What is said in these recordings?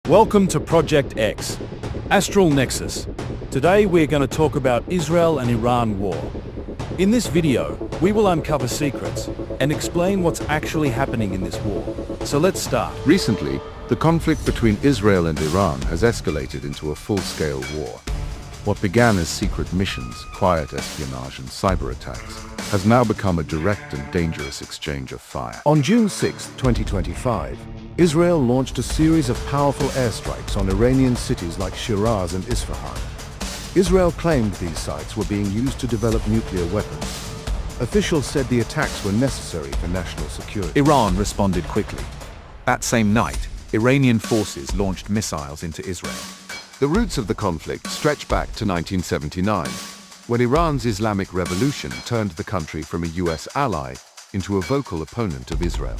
Welcome to Project X, Astral Nexus. Today we're going to talk about Israel and Iran war. In this video, we will uncover secrets and explain what's actually happening in this war. So let's start. Recently, the conflict between Israel and Iran has escalated into a full-scale war. What began as secret missions, quiet espionage and cyber attacks has now become a direct and dangerous exchange of fire. On June 6, 2025, Israel launched a series of powerful airstrikes on Iranian cities like Shiraz and Isfahan. Israel claimed these sites were being used to develop nuclear weapons. Officials said the attacks were necessary for national security. Iran responded quickly. That same night, Iranian forces launched missiles into Israel. The roots of the conflict stretch back to 1979, when Iran's Islamic Revolution turned the country from a US ally into a vocal opponent of Israel.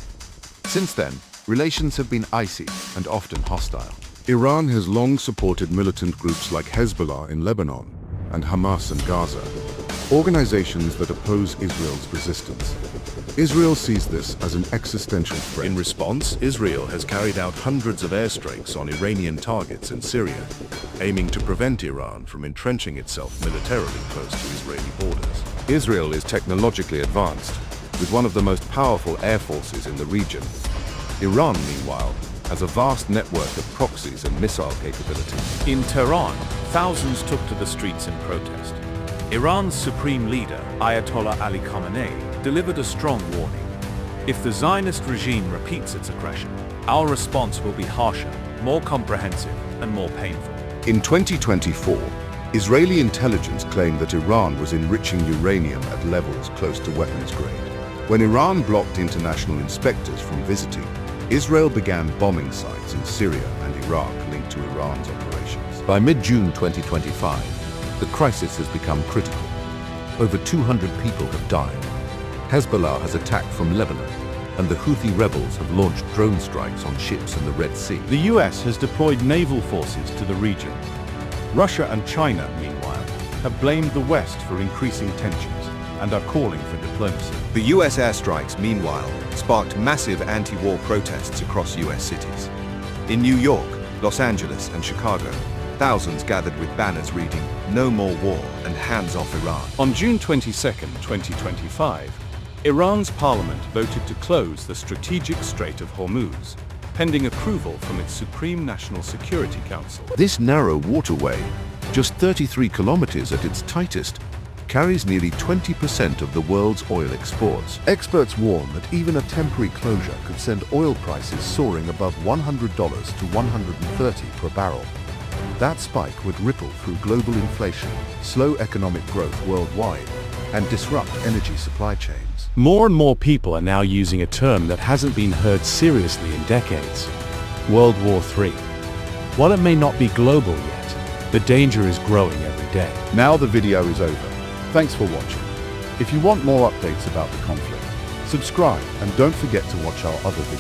Since then, relations have been icy and often hostile. Iran has long supported militant groups like Hezbollah in Lebanon and Hamas in Gaza, organizations that oppose Israel's resistance. Israel sees this as an existential threat. In response, Israel has carried out hundreds of airstrikes on Iranian targets in Syria, aiming to prevent Iran from entrenching itself militarily close to Israeli borders. Israel is technologically advanced, with one of the most powerful air forces in the region. Iran, meanwhile, has a vast network of proxies and missile capabilities. In Tehran, thousands took to the streets in protest. Iran's supreme leader, Ayatollah Ali Khamenei, delivered a strong warning. If the Zionist regime repeats its aggression, our response will be harsher, more comprehensive, and more painful. In 2024, Israeli intelligence claimed that Iran was enriching uranium at levels close to weapons grade. When Iran blocked international inspectors from visiting, Israel began bombing sites in Syria and Iraq linked to Iran's operations. By mid-June 2025, the crisis has become critical. Over 200 people have died. Hezbollah has attacked from Lebanon, and the Houthi rebels have launched drone strikes on ships in the Red Sea. The US has deployed naval forces to the region. Russia and China, meanwhile, have blamed the West for increasing tensions and are calling for diplomacy. The US airstrikes, meanwhile, sparked massive anti-war protests across US cities. In New York, Los Angeles, and Chicago, thousands gathered with banners reading, "No more war" and "Hands off Iran." On June 22, 2025, Iran's parliament voted to close the strategic Strait of Hormuz, pending approval from its Supreme National Security Council. This narrow waterway, just 33 kilometers at its tightest, carries nearly 20% of the world's oil exports. Experts warn that even a temporary closure could send oil prices soaring above $100 to $130 per barrel. That spike would ripple through global inflation, slow economic growth worldwide, and disrupt energy supply chains. More and more people are now using a term that hasn't been heard seriously in decades: World War III. While it may not be global yet, the danger is growing every day. Now the video is over. Thanks for watching. If you want more updates about the conflict, subscribe and don't forget to watch our other videos.